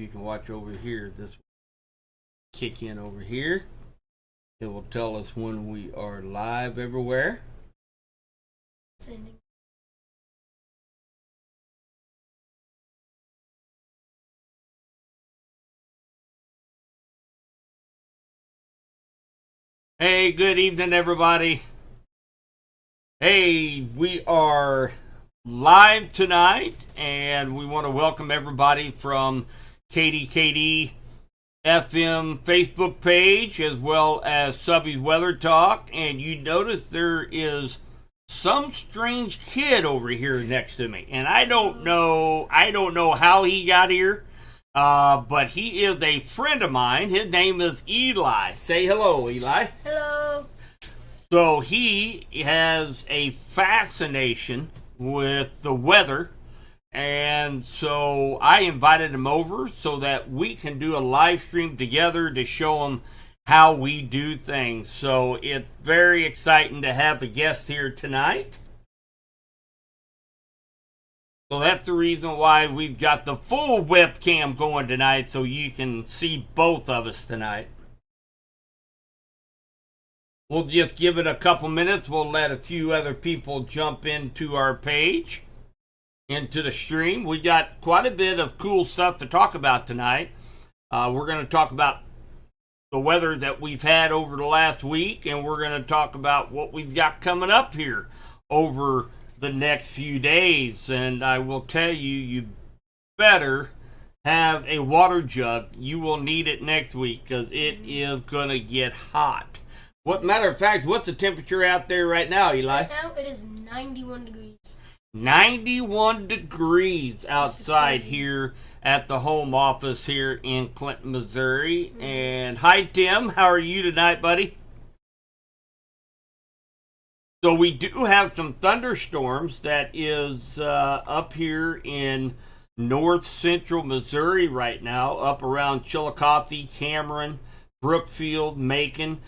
you can watch over here. This will kick in over here. It will tell us when we are live everywhere. Sending. Hey, good evening, everybody. Hey, we are live tonight, and we want to welcome everybody from KDKD FM Facebook page, as well as Subby's Weather Talk. And you notice there is some strange kid over here next to me, and I don't know how he got here. But he is a friend of mine. His name is Eli. Say hello, Eli. Hello. So he has a fascination with the weather, and so I invited him over so that we can do a live stream together to show him how we do things. So it's very exciting to have a guest here tonight. So that's the reason why we've got the full webcam going tonight, so you can see both of us tonight. We'll just give it a couple minutes. We'll let a few other people jump into our page, into the stream. We got quite a bit of cool stuff to talk about tonight. We're going to talk about the weather that we've had over the last week, and we're going to talk about what we've got coming up here over the next few days. And I will tell you, you better have a water jug. You will need it next week because it is going to get hot. What matter of fact, what's the temperature out there right now, Eli? Right now it is 91 degrees. 91 degrees outside here at the home office here in Clinton, Missouri. And hi, Tim. How are you tonight, buddy? So we do have some thunderstorms that is up here in north central Missouri right now, up around Chillicothe, Cameron, Brookfield, Macon.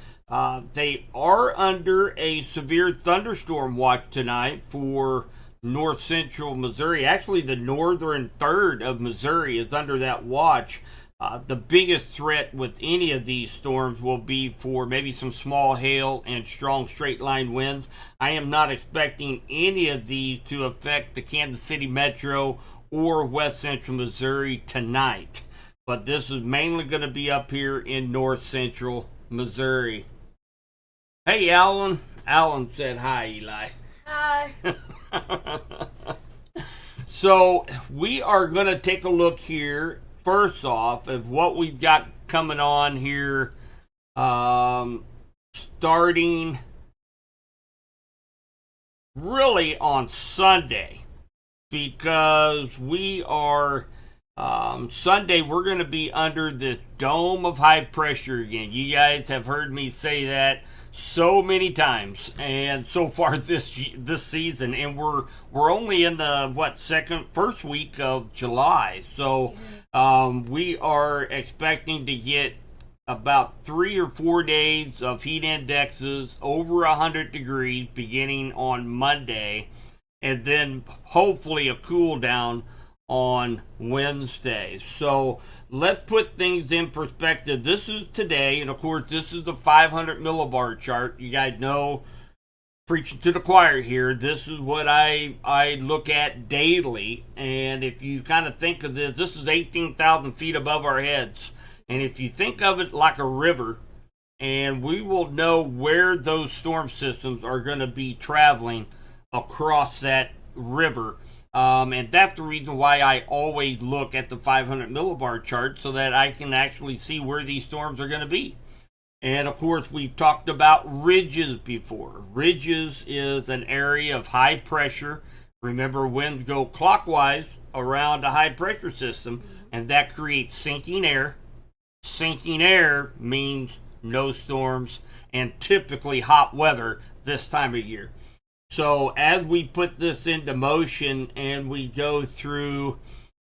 They are under a severe thunderstorm watch tonight for north central Missouri. Actually, the northern third of Missouri is under that watch. The biggest threat with any of these storms will be for maybe some small hail and strong straight line winds. I am not expecting any of these to affect the Kansas City metro or west central Missouri tonight. But this is mainly going to be up here in north central Missouri. Hey, Alan. Alan said hi, Eli. Hi. So we are going to take a look here. First off, of what we've got coming on here, starting really on Sunday, because we are, Sunday, we're going to be under the dome of high pressure again. You guys have heard me say that so many times, and so far this season, and we're only in the first week of July. So we are expecting to get about 3 or 4 days of heat indexes over 100 degrees beginning on Monday, and then hopefully a cool down on Wednesday. So let's put things in perspective. This is today, and of course this is the 500 millibar chart. You guys know, preaching to the choir here, this is what I look at daily. And if you kind of think of this is 18,000 feet above our heads. And if you think of it like a river, and we will know where those storm systems are going to be traveling across that river. And that's the reason why I always look at the 500 millibar chart, so that I can actually see where these storms are going to be. And of course, we've talked about ridges before. Ridges is an area of high pressure. Remember, winds go clockwise around a high pressure system, and that creates sinking air. Sinking air means no storms and typically hot weather this time of year. So as we put this into motion and we go through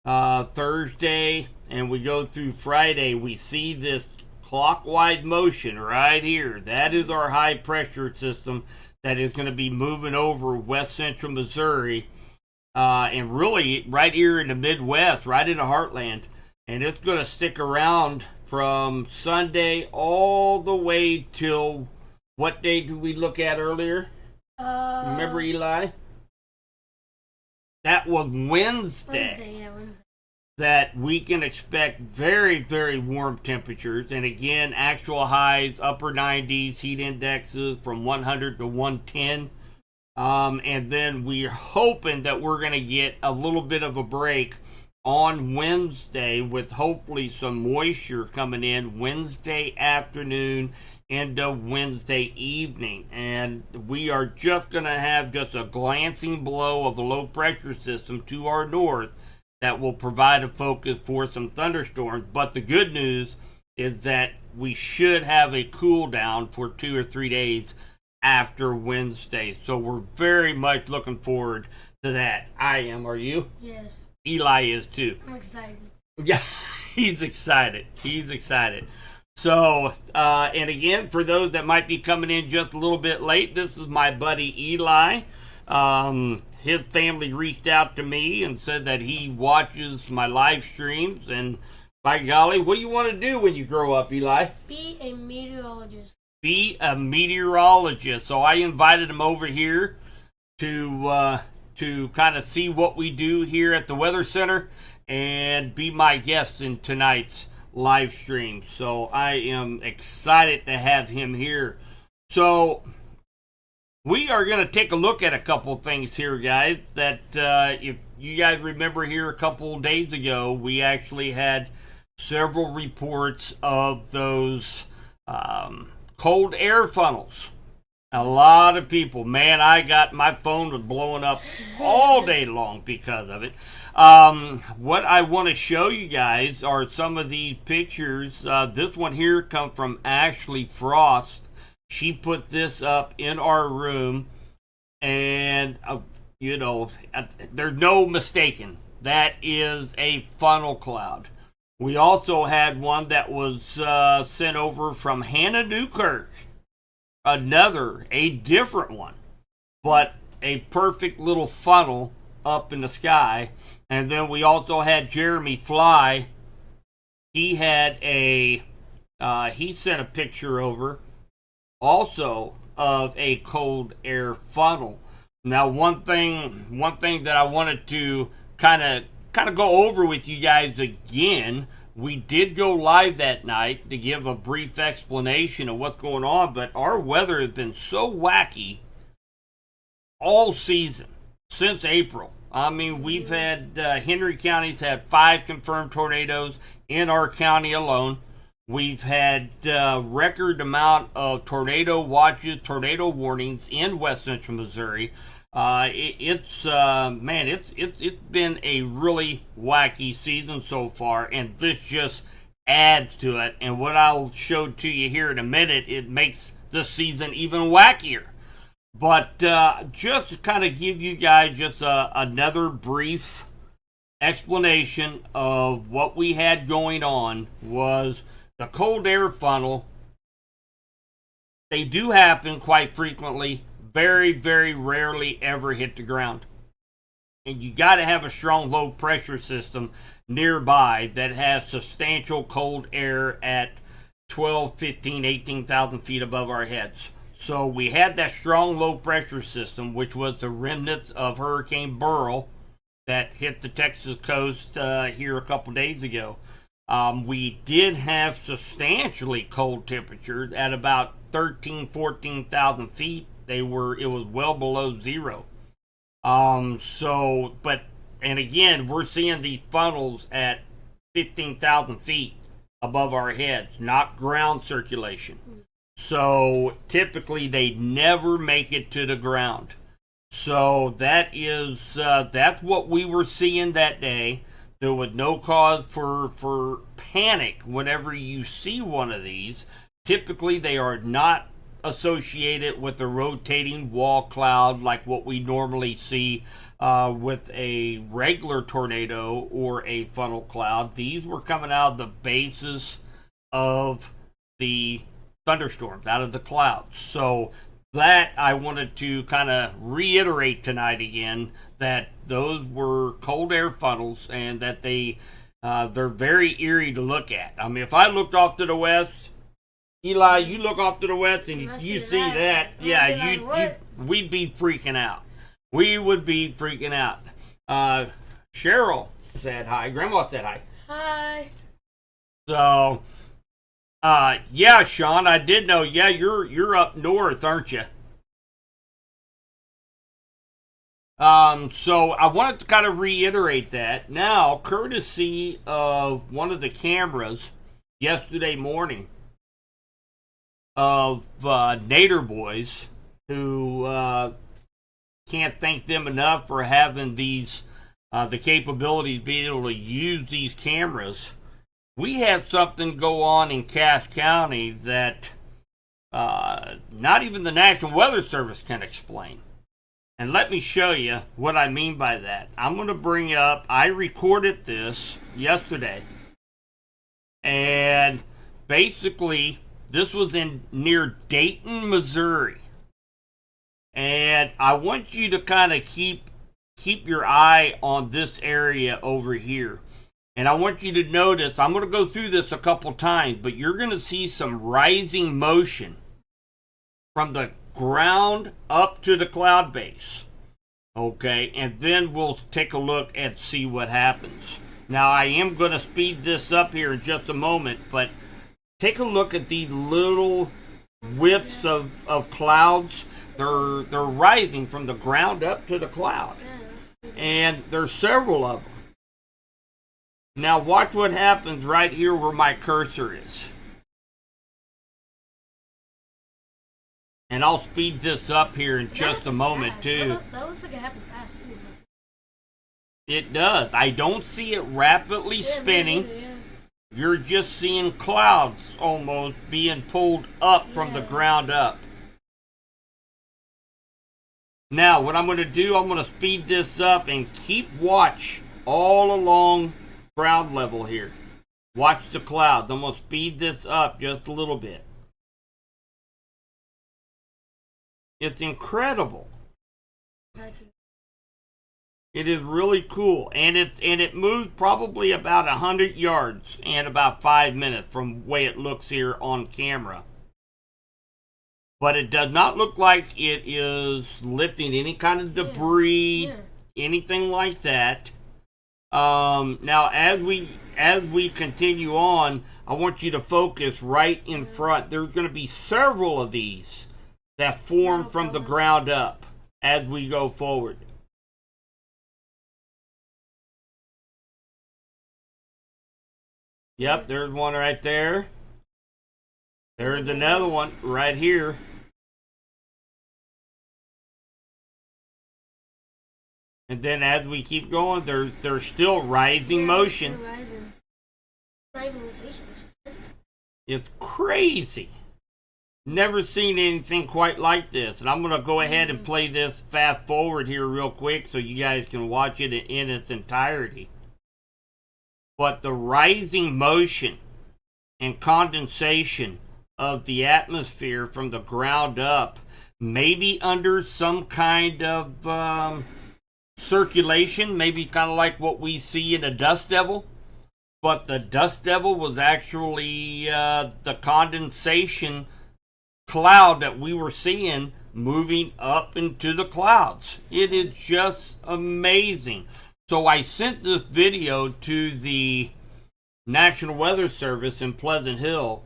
Thursday and we go through Friday, we see this clockwise motion right here. That is our high pressure system that is going to be moving over west central Missouri and really right here in the Midwest, right in the heartland. and it's going to stick around from Sunday all the way till what day did we look at earlier? Remember, Eli? That was Wednesday. Wednesday. That we can expect very, very warm temperatures. And again, actual highs, upper 90s, heat indexes from 100 to 110. And then we're hoping that we're going to get a little bit of a break on Wednesday with hopefully some moisture coming in Wednesday afternoon into Wednesday evening. And we are just going to have just a glancing blow of the low pressure system to our north that will provide a focus for some thunderstorms. But the good news is that we should have a cool down for 2 or 3 days after Wednesday. So we're very much looking forward to that. I am. Are you? Yes. Eli is too. I'm excited. Yeah, he's excited. He's excited. So, and again, for those that might be coming in just a little bit late, this is my buddy Eli. His family reached out to me and said that he watches my live streams. And by golly, what do you want to do when you grow up, Eli? Be a meteorologist. Be a meteorologist. So I invited him over here to kind of see what we do here at the Weather Center and be my guest in tonight's live stream. So I am excited to have him here. So we are going to take a look at a couple things here, guys, that if you guys remember here a couple of days ago, we actually had several reports of those cold air funnels. A lot of people, man, my phone was blowing up all day long because of it. What I want to show you guys are some of the pictures. This one here comes from Ashley Frost. She put this up in our room, and, there's no mistaking. That is a funnel cloud. We also had one that was sent over from Hannah Newkirk. A different one, but a perfect little funnel up in the sky. And then we also had Jeremy Fly. He had he sent a picture over also of a cold air funnel. Now, one thing that I wanted to kind of go over with you guys again. We did go live that night to give a brief explanation of what's going on, but our weather has been so wacky all season, since April. I mean, we've had, Henry County's had 5 confirmed tornadoes in our county alone. We've had record amount of tornado watches, tornado warnings in west central Missouri. It's been a really wacky season so far, and this just adds to it. And what I'll show to you here in a minute, it makes the season even wackier. But just to kind of give you guys just another brief explanation of what we had going on was the cold air funnel. They do happen quite frequently. Very, very rarely ever hit the ground. And you got to have a strong low pressure system nearby that has substantial cold air at 12, 15, 18,000 feet above our heads. So we had that strong low pressure system, which was the remnants of Hurricane Beryl that hit the Texas coast here a couple days ago. We did have substantially cold temperatures at about 13, 14,000 feet. It was well below zero. And again, we're seeing these funnels at 15,000 feet above our heads, not ground circulation. So typically they never make it to the ground. So that's what we were seeing that day. There was no cause for panic whenever you see one of these. Typically they are not associated with a rotating wall cloud like what we normally see with a regular tornado or a funnel cloud. These were coming out of the basis of the thunderstorms, out of the clouds. So that I wanted to kind of reiterate tonight again, that those were cold air funnels and that they They're very eerie to look at. I mean, if I looked off to the west, Eli, you look off to the west and you see that, yeah, we'd be freaking out. We would be freaking out. Cheryl said hi. Grandma said hi. Hi. So, yeah, Sean, I did know. Yeah, you're up north, aren't you? So I wanted to kind of reiterate that now, courtesy of one of the cameras yesterday morning of Nader Boys, who can't thank them enough for having these the capability to be able to use these cameras. We had something go on in Cass County that not even the National Weather Service can explain. And let me show you what I mean by that. I'm going to bring up, I recorded this yesterday. And basically, this was in near Dayton, Missouri. And I want you to kind of keep your eye on this area over here. And I want you to notice, I'm going to go through this a couple times, but you're going to see some rising motion from the ground up to the cloud base. Okay, and then we'll take a look and see what happens. Now, I am going to speed this up here in just a moment, but take a look at these little wisps of clouds. They're rising from the ground up to the cloud. And there's several of them. Now, watch what happens right here where my cursor is. And I'll speed this up here in just a moment, too. That looks like it happened fast, too. It does. I don't see it rapidly spinning. Me neither, yeah. You're just seeing clouds almost being pulled up from the ground up. Now, what I'm going to do, I'm going to speed this up and keep watch all along ground level here. Watch the clouds. I'm going to speed this up just a little bit. It's incredible. It is really cool, and it moves probably about 100 yards in about 5 minutes from the way it looks here on camera. But it does not look like it is lifting any kind of debris, anything like that. Now, as we continue on, I want you to focus right in front. There's going to be several of these that form from the ground up as we go forward. Yep, there's one right there. There's another one right here. And then as we keep going, there's still rising motion. Rising. Not even rotation. It's crazy. Never seen anything quite like this. And I'm going to go ahead and play this fast forward here real quick so you guys can watch it in its entirety. But the rising motion and condensation of the atmosphere from the ground up, maybe under some kind of circulation, maybe kind of like what we see in a dust devil. But the dust devil was actually the condensation cloud that we were seeing moving up into the clouds. It is just amazing. So I sent this video to the National Weather Service in Pleasant Hill,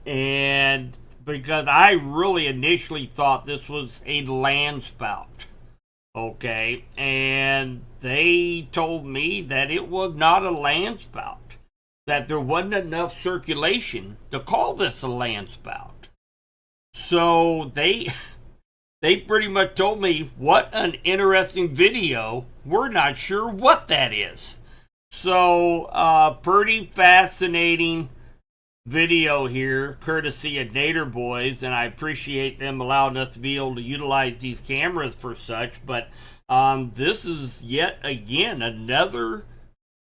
and because I really initially thought this was a land spout, okay, and they told me that it was not a land spout, that there wasn't enough circulation to call this a land spout. So they pretty much told me, what an interesting video. We're not sure what that is. So, pretty fascinating video here, courtesy of Nader Boys, and I appreciate them allowing us to be able to utilize these cameras for such. But this is yet again another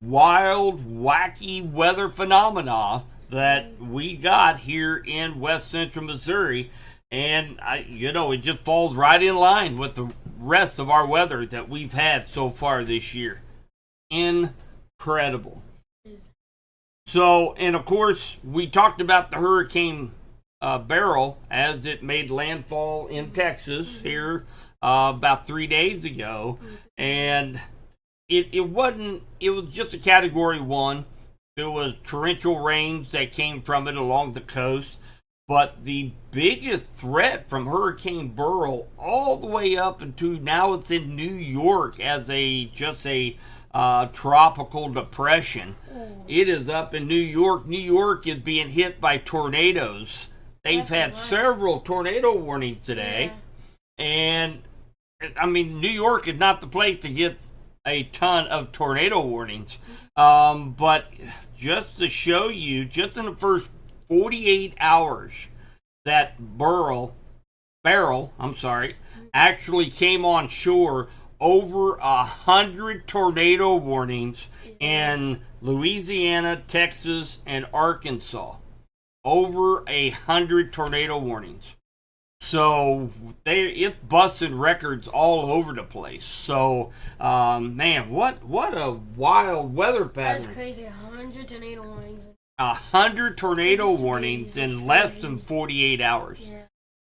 wild, wacky weather phenomena that we got here in West Central Missouri. And, it just falls right in line with the rest of our weather that we've had so far this year. Incredible. So, and of course, we talked about the Hurricane Beryl as it made landfall in Texas here about 3 days ago. And it wasn't, it was just a category one. There was torrential rains that came from it along the coast. But the biggest threat from Hurricane Beryl all the way up into now it's in New York as a tropical depression. It is up in New York. New York is being hit by tornadoes. They've had several tornado warnings today. Yeah. And, I mean, New York is not the place to get a ton of tornado warnings. But just to show you, just in the first 48 hours, that Beryl, actually came on shore. Over 100 tornado warnings in Louisiana, Texas, and Arkansas. Over 100 tornado warnings. So it's busting records all over the place. So man, what a wild weather pattern. That's crazy. 100 tornado warnings. 100 tornado warnings in less than 48 hours. Yeah.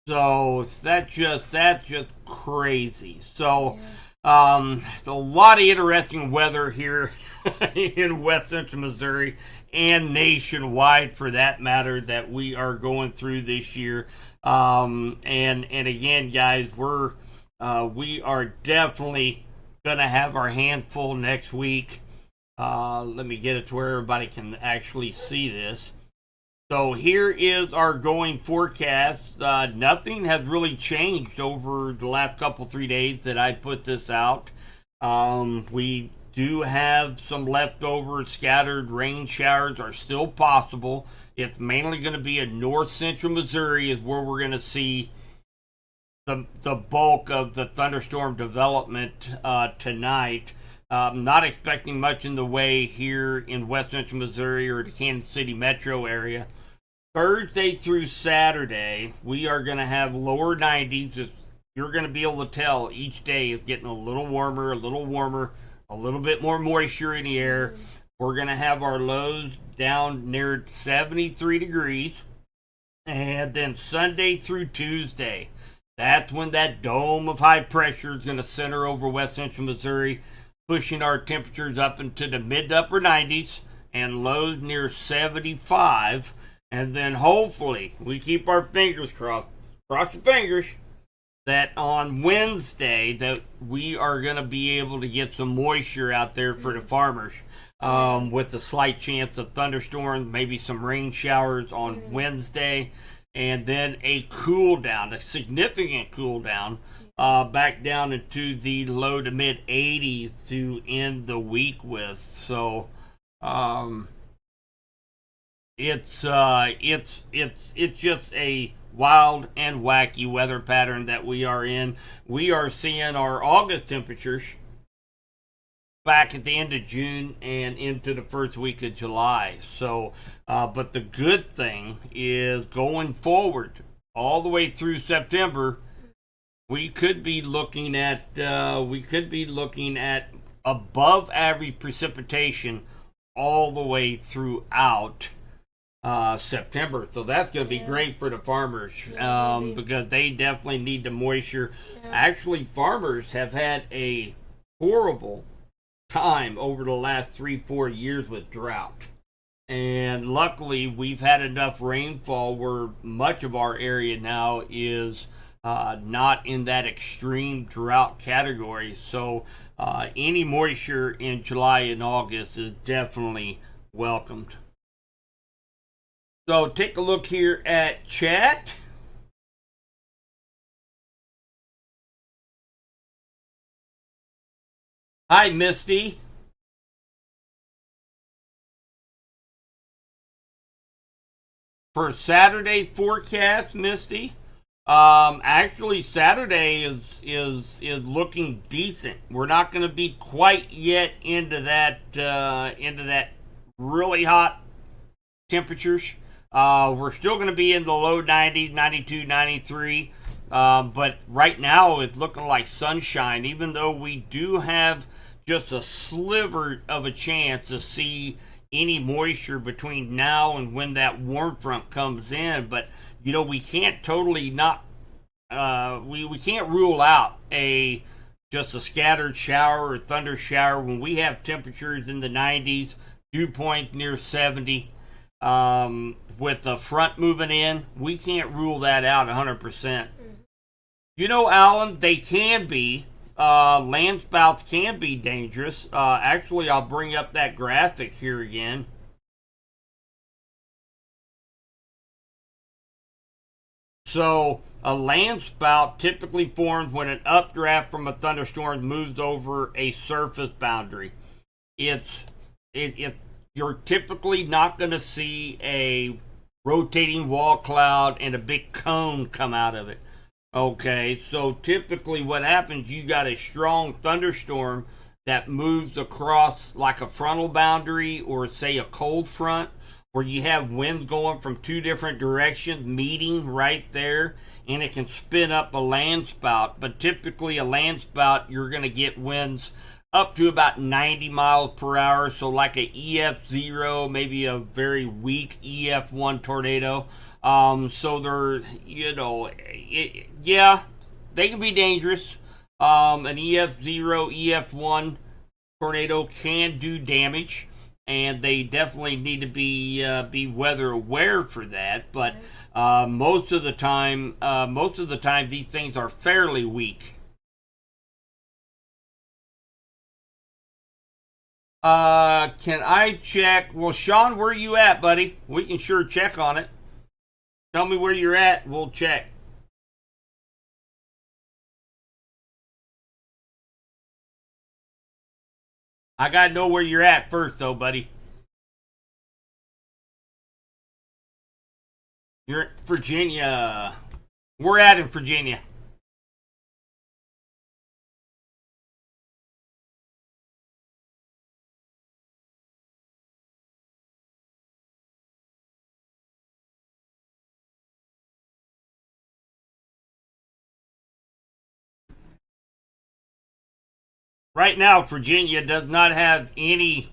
So that's just crazy. So. A lot of interesting weather here in West Central Missouri and nationwide, for that matter, that we are going through this year. And again, guys, we are definitely gonna have our handful next week. Let me get it to where everybody can actually see this. So here is our going forecast. Nothing has really changed over the last 3 days that I put this out. We do have some leftover scattered rain showers are still possible. It's mainly going to be in north central Missouri is where we're going to see the bulk of the thunderstorm development tonight. Not expecting much in the way here in West Central Missouri or the Kansas City metro area. Thursday through Saturday, we are going to have lower 90s. You're going to be able to tell each day is getting a little warmer, a little bit more moisture in the air. We're going to have our lows down near 73 degrees. And then Sunday through Tuesday, that's when that dome of high pressure is going to center over West Central Missouri, pushing our temperatures up into the mid to upper 90s and lows near 75. And then hopefully, we keep our fingers crossed, cross your fingers, that on Wednesday that we are going to be able to get some moisture out there for the farmers with a slight chance of thunderstorms, maybe some rain showers on Wednesday, and then a cool down, a significant cool down, back down into the low to mid 80s to end the week with. So, it's just a wild and wacky weather pattern that we are in. We are seeing our August temperatures back at the end of June and into the first week of July. So, but the good thing is going forward all the way through September, we could be looking at above average precipitation all the way throughout September. So that's going to be great for the farmers because they definitely need the moisture. Actually, farmers have had a horrible time over the last 3-4 years with drought, and luckily we've had enough rainfall where much of our area now is not in that extreme drought category. So any moisture in July and August is definitely welcomed. So take a look here at chat. Hi, Misty. For Saturday's forecast, Misty, actually Saturday is looking decent. We're not going to be quite yet into that really hot temperatures. We're still going to be in the low 90s, 92, 93. But right now it's looking like sunshine, even though we do have just a sliver of a chance to see any moisture between now and when that warm front comes in. But we can't totally not we can't rule out just a scattered shower or thunder shower when we have temperatures in the 90s, dew point near 70. With the front moving in, we can't rule that out 100%. Alan, they can be. Land spouts can be dangerous. Actually, I'll bring up that graphic here again. So, a land spout typically forms when an updraft from a thunderstorm moves over a surface boundary. You're typically not going to see a rotating wall cloud and a big cone come out of it. Okay, so typically what happens, you got a strong thunderstorm that moves across like a frontal boundary or say a cold front, where you have winds going from two different directions meeting right there, and it can spin up a land spout. But typically a land spout, you're going to get winds up to about 90 miles per hour, so like a EF0, maybe a very weak EF1 tornado. So they're, they can be dangerous. An EF0, EF1 tornado can do damage, and they definitely need to be weather aware for that. But most of the time, these things are fairly weak. Can I check? Well, Sean, where are you at, buddy? We can sure check on it. Tell me where you're at. We'll check. I gotta know where you're at first, though, buddy. You're in Virginia. We're at in Virginia. Right now, Virginia does not have any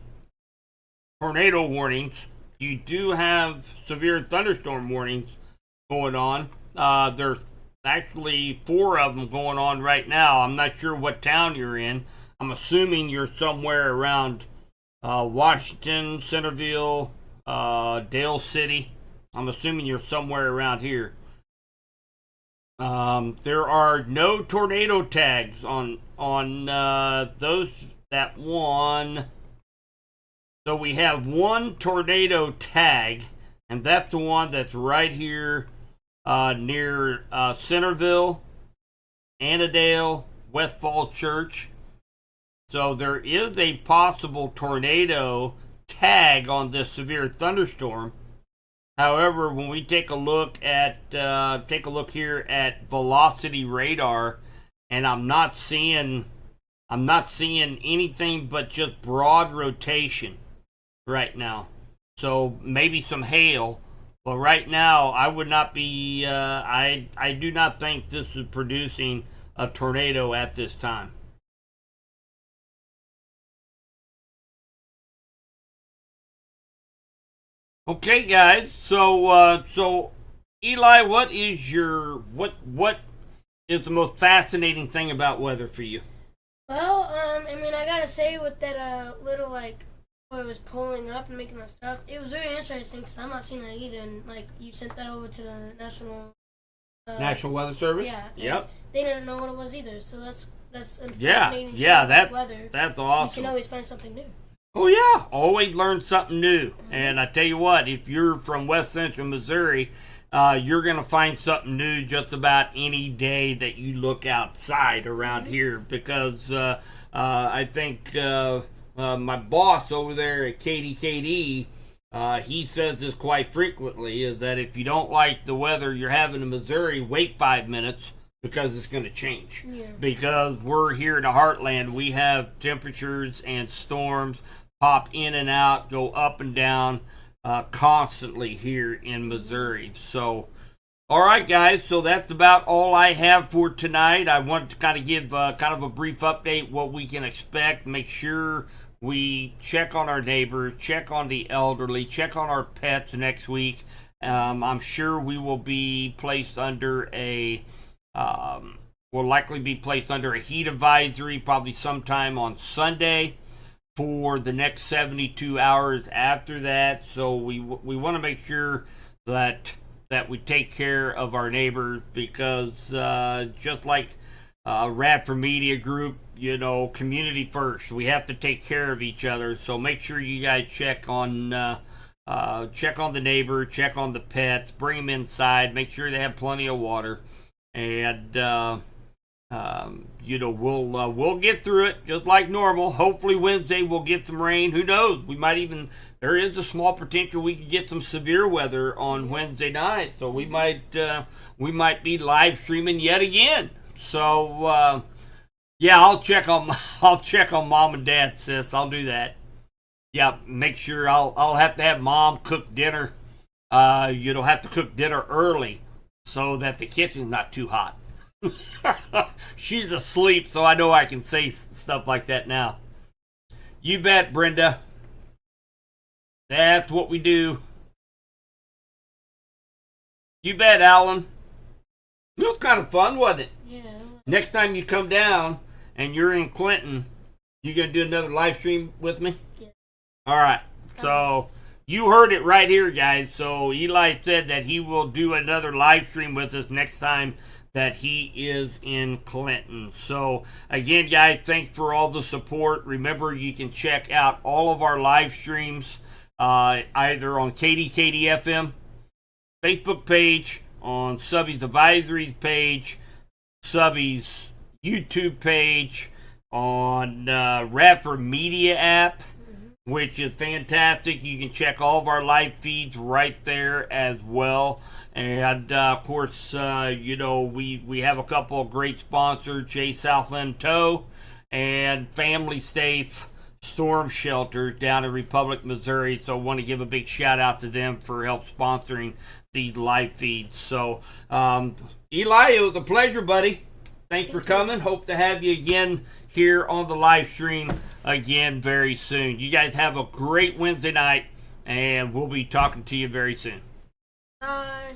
tornado warnings. You do have severe thunderstorm warnings going on. There's actually 4 of them going on right now. I'm not sure what town you're in. I'm assuming you're somewhere around Washington, Centerville, Dale City. I'm assuming you're somewhere around here. There are no tornado tags on that one. So we have one tornado tag, and that's the one that's right here near Centerville, Annandale, West Falls Church. So there is a possible tornado tag on this severe thunderstorm. However, when we take a look here at velocity radar, and I'm not seeing anything but just broad rotation right now. So maybe some hail, but right now I would not be. I do not think this is producing a tornado at this time. Okay, guys. So Eli, what is the most fascinating thing about weather for you? Well, I gotta say with that little what it was pulling up and making that stuff, it was very interesting because I'm not seeing that either. And you sent that over to the National Weather Service. Yeah. Yep. They didn't know what it was either, so that's fascinating. That's awesome. You can always find something new. Oh yeah, always learn something new. And I tell you what, if you're from West Central Missouri, you're gonna find something new just about any day that you look outside around here. Because I think my boss over there at KDKD, he says this quite frequently: is that if you don't like the weather you're having in Missouri, wait 5 minutes. Because it's going to change. Yeah. Because we're here in the heartland, we have temperatures and storms pop in and out, go up and down constantly here in Missouri. So, all right, guys. So that's about all I have for tonight. I wanted to kind of give kind of a brief update what we can expect. Make sure we check on our neighbors, check on the elderly, check on our pets next week. I'm sure we will be placed under will likely be placed under a heat advisory probably sometime on Sunday for the next 72 hours after that. So we want to make sure that we take care of our neighbors, because just like Radford Media Group, community first. We have to take care of each other. So make sure you guys check on the neighbor, check on the pets, bring them inside, make sure they have plenty of water, and we'll get through it just like normal. Hopefully Wednesday we'll get some rain. Who knows? There is a small potential we could get some severe weather on Wednesday night, so we might be live streaming yet again. So yeah, I'll check on mom and dad, sis. I'll do that. Yeah, make sure I'll have to have mom cook dinner. Have to cook dinner early so that the kitchen's not too hot. She's asleep, so I know I can say stuff like that now. You bet, Brenda. That's what we do. You bet, Alan. It was kind of fun, wasn't it? Yeah. Next time you come down and you're in Clinton, you gonna do another live stream with me? Yeah. All right. So you heard it right here, guys. So Eli said that he will do another live stream with us next time that he is in Clinton. So again, guys, thanks for all the support. Remember, you can check out all of our live streams either on KDKD-FM Facebook page, on Subby's Advisories page, Subby's YouTube page, on Radford Media app, which is fantastic. You can check all of our live feeds right there as well. And of course, we have a couple of great sponsors, J Southland Tow and Family Safe Storm Shelters down in Republic, Missouri. So I want to give a big shout out to them for help sponsoring these live feeds. So Eli, it was a pleasure, buddy. Thanks for coming. Hope to have you again here on the live stream again very soon. You guys have a great Wednesday night, and we'll be talking to you very soon. Bye.